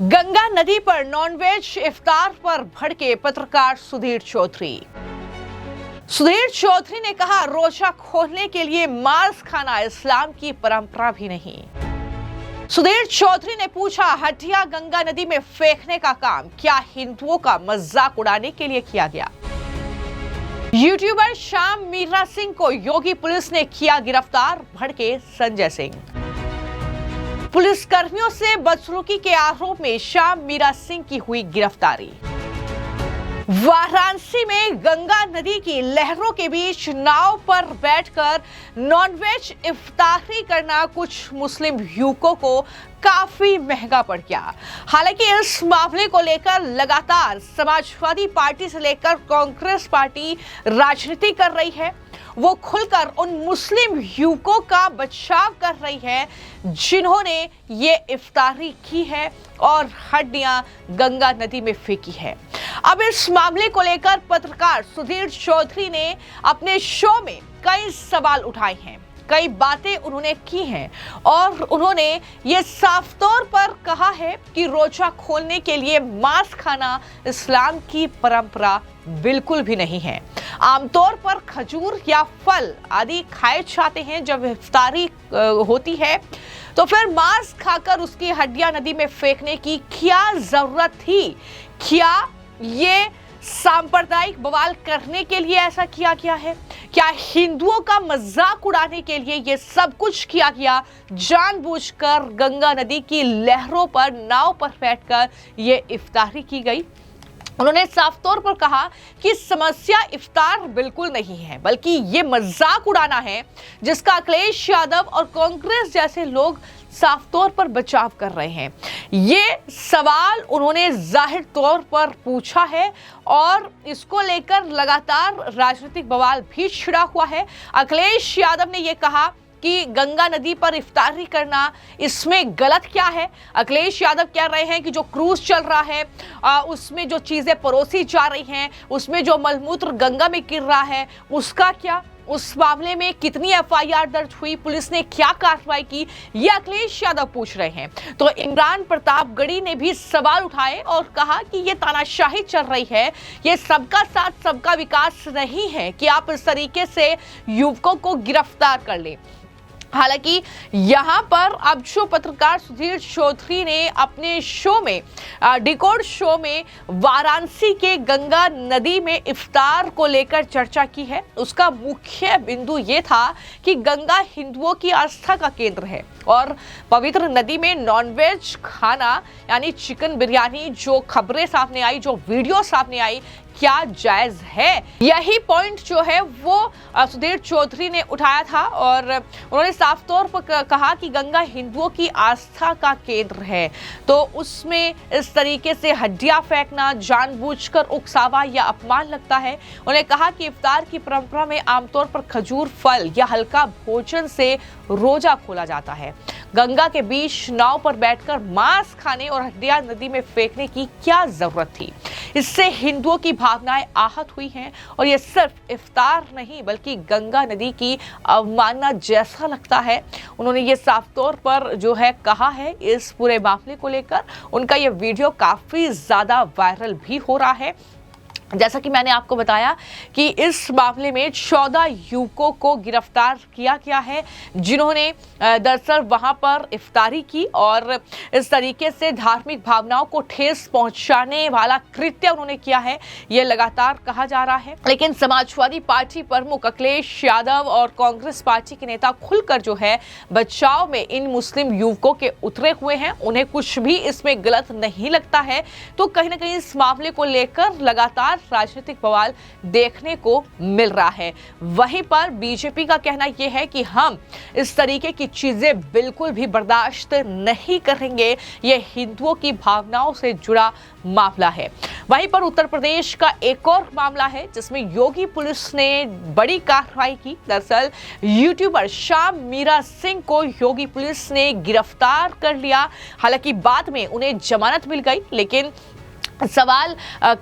गंगा नदी पर नॉनवेज इफ्तार पर भड़के पत्रकार सुधीर चौधरी। सुधीर चौधरी ने कहा, रोजा खोलने के लिए मांस खाना इस्लाम की परंपरा भी नहीं। सुधीर चौधरी ने पूछा, हड्डियां गंगा नदी में फेंकने का काम क्या हिंदुओं का मजाक उड़ाने के लिए किया गया? यूट्यूबर श्याम मीरा सिंह को योगी पुलिस ने किया गिरफ्तार, भड़के संजय सिंह। पुलिसकर्मियों से बदसलूकी के आरोप में श्याम मीरा सिंह की हुई गिरफ्तारी। वाराणसी में गंगा नदी की लहरों के बीच नाव पर बैठकर नॉनवेज इफ्तारी करना कुछ मुस्लिम युवकों को काफी महंगा पड़ गया। हालांकि इस मामले को लेकर लगातार समाजवादी पार्टी से लेकर कांग्रेस पार्टी राजनीति कर रही है। वो खुलकर उन मुस्लिम युवकों का बचाव कर रही है जिन्होंने ये इफ्तारी की है और हड्डियां गंगा नदी में फेंकी है। अब इस मामले को लेकर पत्रकार सुधीर चौधरी ने अपने शो में कई सवाल उठाए हैं, कई बातें उन्होंने की हैं और उन्होंने ये साफ तौर पर कहा है कि रोजा खोलने के लिए मांस खाना इस्लाम की परंपरा बिल्कुल भी नहीं है। आमतौर पर खजूर या फल आदि खाए जाते हैं जब इफ्तारी होती है, तो फिर मांस खाकर उसकी हड्डियां नदी में फेंकने की क्या जरूरत थी? क्या ये सांप्रदायिक बवाल करने के लिए ऐसा किया गया है? क्या हिंदुओं का मजाक उड़ाने के लिए ये सब कुछ किया गया? जानबूझकर गंगा नदी की लहरों पर नाव पर बैठकर ये इफ्तारी की गई। उन्होंने साफ तौर पर कहा कि समस्या इफ्तार बिल्कुल नहीं है, बल्कि ये मजाक उड़ाना है जिसका अखिलेश यादव और कांग्रेस जैसे लोग साफ तौर पर बचाव कर रहे हैं। ये सवाल उन्होंने जाहिर तौर पर पूछा है और इसको लेकर लगातार राजनीतिक बवाल भी छिड़ा हुआ है। अखिलेश यादव ने ये कहा कि गंगा नदी पर इफ्तारी करना इसमें गलत क्या है? अखिलेश यादव कह रहे हैं कि जो क्रूज चल रहा है उसमें जो चीजें परोसी जा रही हैं, उसमें जो मलमूत्र गंगा में गिर रहा है उसका क्या? उस मामले में कितनी एफआईआर दर्ज हुई, पुलिस ने क्या कार्रवाई की, ये अखिलेश यादव पूछ रहे हैं। तो इमरान प्रतापगढ़ी ने भी सवाल उठाए और कहा कि ये तानाशाही चल रही है, ये सबका साथ सबका विकास नहीं है कि आप इस तरीके से युवकों को गिरफ्तार कर लें। हालांकि यहाँ पर अब जो पत्रकार सुधीर चौधरी ने अपने शो में डिकोड शो में वाराणसी के गंगा नदी में इफ्तार को लेकर चर्चा की है, उसका मुख्य बिंदु ये था कि गंगा हिंदुओं की आस्था का केंद्र है और पवित्र नदी में नॉनवेज खाना यानी चिकन बिरयानी, जो खबरें सामने आई, जो वीडियो सामने आई, क्या जायज है? यही पॉइंट जो है वो सुधीर चौधरी ने उठाया था और उन्होंने साफ तौर पर कहा कि गंगा हिंदुओं की आस्था का केंद्र है, तो उसमें इस तरीके से हड्डियां फेंकना जानबूझकर उकसावा या अपमान लगता है। उन्होंने कहा कि इफ्तार की परंपरा में आमतौर पर खजूर, फल या हल्का भोजन से रोजा खोला जाता है। गंगा के बीच नाव पर बैठकर मांस खाने और हड्डियां नदी में फेंकने की क्या जरूरत थी? इससे हिंदुओं की भावनाएं आहत हुई हैं और ये सिर्फ इफ्तार नहीं बल्कि गंगा नदी की अवमानना जैसा लगता है। उन्होंने ये साफ तौर पर जो है कहा है। इस पूरे मामले को लेकर उनका ये वीडियो काफी ज्यादा वायरल भी हो रहा है। जैसा कि मैंने आपको बताया कि इस मामले में 14 युवकों को गिरफ्तार किया गया है जिन्होंने दरअसल वहां पर इफ्तारी की और इस तरीके से धार्मिक भावनाओं को ठेस पहुंचाने वाला कृत्य उन्होंने किया है, ये लगातार कहा जा रहा है। लेकिन समाजवादी पार्टी प्रमुख अखिलेश यादव और कांग्रेस पार्टी के नेता खुलकर जो है बचाव में इन मुस्लिम युवकों के उतरे हुए हैं। उन्हें कुछ भी इसमें गलत नहीं लगता है, तो कहीं ना कहीं इस मामले को लेकर लगातार राजनीतिक बवाल देखने को मिल रहा है। वहीं पर बीजेपी का कहना यह है कि हम इस तरीके की चीजें बिल्कुल भी बर्दाश्त नहीं करेंगे, ये हिंदुओं की भावनाओं से जुड़ा मामला है। वहीं पर उत्तर प्रदेश का एक और मामला है जिसमें योगी पुलिस ने बड़ी कार्रवाई की। दरअसल यूट्यूबर श्याम मीरा सिंह को योगी पुलिस ने गिरफ्तार कर लिया। हालांकि बाद में उन्हें जमानत मिल गई, लेकिन सवाल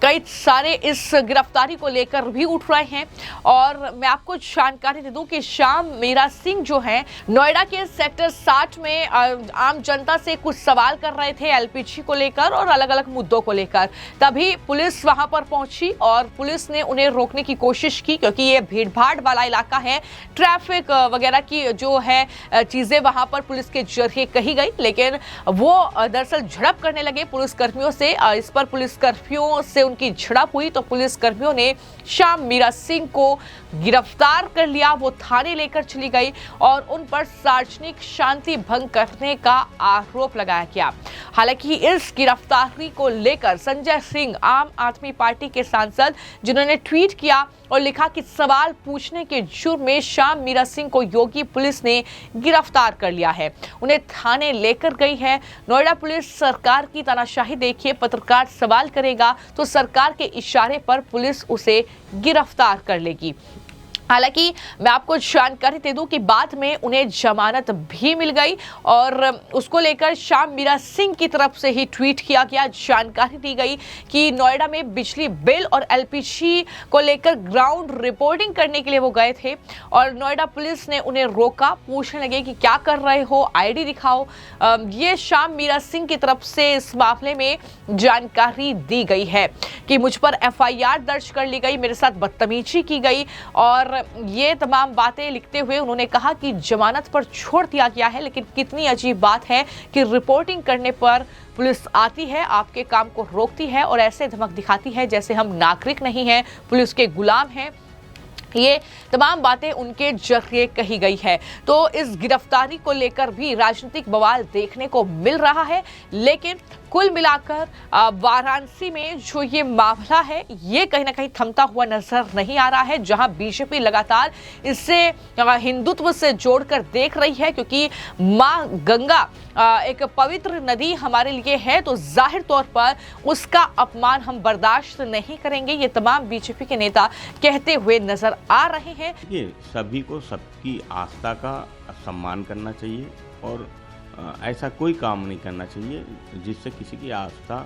कई सारे इस गिरफ्तारी को लेकर भी उठ रहे हैं। और मैं आपको जानकारी दे दूं कि श्याम मीरा सिंह जो हैं नोएडा के सेक्टर 60 में आम जनता से कुछ सवाल कर रहे थे एलपीजी को लेकर और अलग अलग मुद्दों को लेकर। तभी पुलिस वहां पर पहुंची और पुलिस ने उन्हें रोकने की कोशिश की, क्योंकि ये भीड़-भाड़ वाला इलाका है, ट्रैफिक वगैरह की जो है चीजें वहां पर पुलिस के जरिए कही गई, लेकिन वो दरअसल झड़प करने लगे पुलिस कर्मियों से। इस पर पुलिस कर्मियों से उनकी झड़प हुई तो पुलिस कर्मियों ने श्याम मीरा सिंह को गिरफ्तार कर लिया। वो थाने लेकर चली गई और उन पर सार्वजनिक शांति भंग करने का आरोप लगाया गया। हालांकि इस गिरफ्तारी को लेकर संजय सिंह, आम आदमी पार्टी के सांसद, जिन्होंने ट्वीट किया और लिखा कि सवाल पूछने के जुर्म में श्याम मीरा सिंह को योगी पुलिस ने गिरफ्तार कर लिया है, उन्हें थाने लेकर गई है। नोएडा पुलिस सरकार की तानाशाही देखिए, पत्रकार सवाल करेगा तो सरकार के इशारे पर पुलिस उसे गिरफ्तार कर लेगी। हालांकि मैं आपको जानकारी दे दूं कि बाद में उन्हें जमानत भी मिल गई और उसको लेकर श्याम मीरा सिंह की तरफ से ही ट्वीट किया गया, जानकारी दी गई कि नोएडा में बिजली बिल और एलपीजी को लेकर ग्राउंड रिपोर्टिंग करने के लिए वो गए थे और नोएडा पुलिस ने उन्हें रोका, पूछने लगे कि क्या कर रहे हो, आईडी दिखाओ। ये श्याम मीरा सिंह की तरफ से इस मामले में जानकारी दी गई है कि मुझ पर एफआईआर दर्ज कर ली गई, मेरे साथ बदतमीजी की गई। और ये तमाम बातें लिखते हुए उन्होंने कहा कि जमानत पर छोड़ दिया गया है, लेकिन कितनी अजीब बात है कि रिपोर्टिंग करने पर पुलिस आती है, आपके काम को रोकती है और ऐसे धमक दिखाती है जैसे हम नागरिक नहीं हैं, पुलिस के गुलाम हैं। ये तमाम बातें उनके जरिए कही गई है। तो इस गिरफ्तारी को लेकर भी राजनीतिक बवाल देखने को मिल रहा है, लेकिन कुल मिलाकर वाराणसी में जो ये मामला है ये कहीं ना कहीं थमता हुआ नजर नहीं आ रहा है, जहां बीजेपी लगातार इससे हिंदुत्व से जोड़कर देख रही है, क्योंकि मां गंगा एक पवित्र नदी हमारे लिए है, तो जाहिर तौर पर उसका अपमान हम बर्दाश्त नहीं करेंगे, ये तमाम बीजेपी के नेता कहते हुए नजर आ रहे हैं। ये सभी को सबकी आस्था का सम्मान करना चाहिए और ऐसा कोई काम नहीं करना चाहिए जिससे किसी की आस्था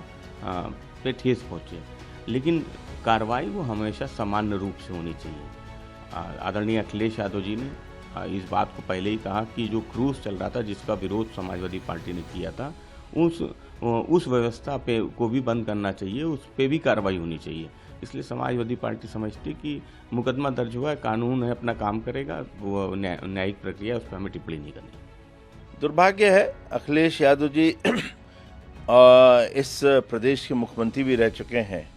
पे ठेस पहुँचे, लेकिन कार्रवाई वो हमेशा सामान्य रूप से होनी चाहिए। आदरणीय अखिलेश यादव जी ने इस बात को पहले ही कहा कि जो क्रूज चल रहा था, जिसका विरोध समाजवादी पार्टी ने किया था, उस व्यवस्था पे को भी बंद करना चाहिए, उस पे भी कार्रवाई होनी चाहिए। इसलिए समाजवादी पार्टी समझती कि मुकदमा दर्ज हुआ है, कानून है, अपना काम करेगा, वो न्यायिक प्रक्रिया, उस पर हमें टिप्पणी नहीं करनी। दुर्भाग्य है, अखिलेश यादव जी इस प्रदेश के मुख्यमंत्री भी रह चुके हैं,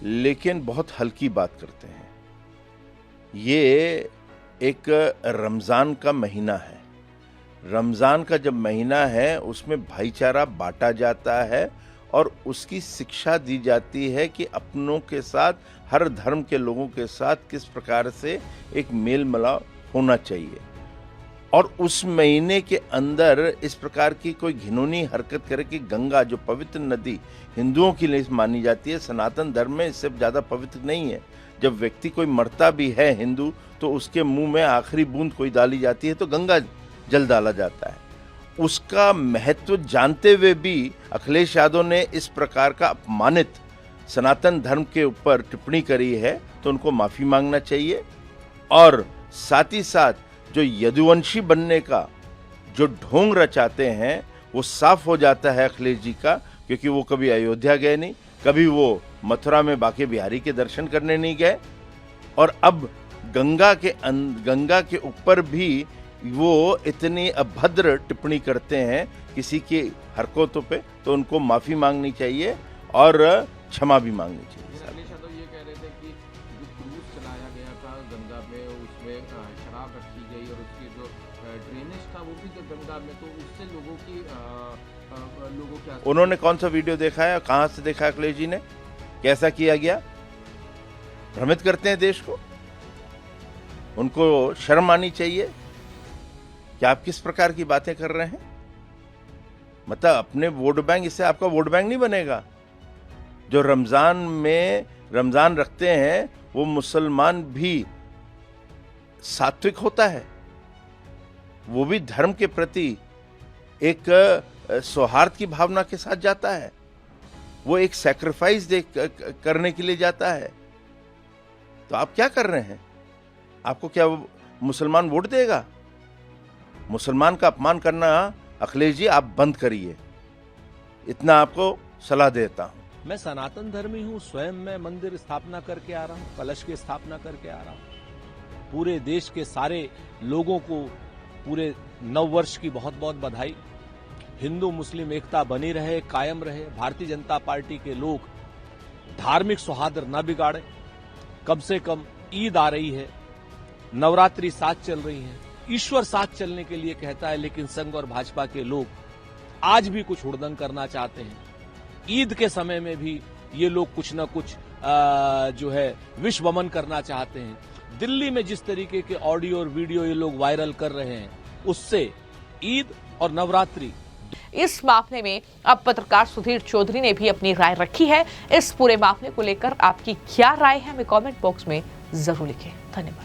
लेकिन बहुत हल्की बात करते हैं। ये एक रमज़ान का महीना है, रमज़ान का जब महीना है उसमें भाईचारा बांटा जाता है और उसकी शिक्षा दी जाती है कि अपनों के साथ, हर धर्म के लोगों के साथ किस प्रकार से एक मेल मिलाप होना चाहिए। और उस महीने के अंदर इस प्रकार की कोई घिनौनी हरकत करे कि गंगा जो पवित्र नदी हिंदुओं की लिए मानी जाती है, सनातन धर्म में इससे ज़्यादा पवित्र नहीं है। जब व्यक्ति कोई मरता भी है हिंदू, तो उसके मुंह में आखिरी बूंद कोई डाली जाती है तो गंगा जल डाला जाता है। उसका महत्व जानते हुए भी अखिलेश यादव ने इस प्रकार का अपमानित सनातन धर्म के ऊपर टिप्पणी करी है, तो उनको माफ़ी मांगना चाहिए। और साथ ही साथ जो यदुवंशी बनने का जो ढोंग रचाते हैं वो साफ हो जाता है अखिलेश जी का, क्योंकि वो कभी अयोध्या गए नहीं, कभी वो मथुरा में बांके बिहारी के दर्शन करने नहीं गए, और अब गंगा के ऊपर भी वो इतनी अभद्र टिप्पणी करते हैं किसी की हरकतों पे, तो उनको माफ़ी मांगनी चाहिए और क्षमा भी मांगनी चाहिए। अखिलेश यादव ये कह रहे थे कि जो क्रूज चलाया गया था गंगा में, उसमें शराब रखी गई और उसकी जो ड्रेनेज था वो भी गंगा में, तो उससे लोगों की उन्होंने कौन सा वीडियो देखा है, कहाँ से देखा अखिलेश जी ने, कैसा किया गया? भ्रमित करते हैं देश को, उनको शर्म आनी चाहिए कि आप किस प्रकार की बातें कर रहे हैं। मतलब अपने वोट बैंक, इससे आपका वोट बैंक नहीं बनेगा। जो रमज़ान में रमज़ान रखते हैं वो मुसलमान भी सात्विक होता है, वो भी धर्म के प्रति एक सौहार्द की भावना के साथ जाता है। वो एक सैक्रिफाइस करने के लिए जाता है। तो आप क्या कर रहे हैं? आपको क्या वो मुसलमान वोट देगा? मुसलमान का अपमान करना अखिलेश जी आप बंद करिए, इतना आपको सलाह देता हूं। मैं सनातन धर्मी हूं, स्वयं मैं मंदिर स्थापना करके आ रहा हूं, कलश की स्थापना करके आ रहा हूं। पूरे देश के सारे लोगों को पूरे नववर्ष की बहुत बहुत बधाई। हिंदू मुस्लिम एकता बनी रहे, कायम रहे। भारतीय जनता पार्टी के लोग धार्मिक सौहार्द न बिगाड़े। कम से कम ईद आ रही है, नवरात्रि साथ चल रही है, ईश्वर साथ चलने के लिए कहता है, लेकिन संघ और भाजपा के लोग आज भी कुछ हुड़दंग करना चाहते हैं। ईद के समय में भी ये लोग कुछ न कुछ जो है विश्व वमन करना चाहते हैं। दिल्ली में जिस तरीके के ऑडियो और वीडियो ये लोग वायरल कर रहे हैं, उससे ईद और नवरात्रि। इस मामले में अब पत्रकार सुधीर चौधरी ने भी अपनी राय रखी है। इस पूरे मामले को लेकर आपकी क्या राय है, हमें कमेंट बॉक्स में जरूर लिखें। धन्यवाद।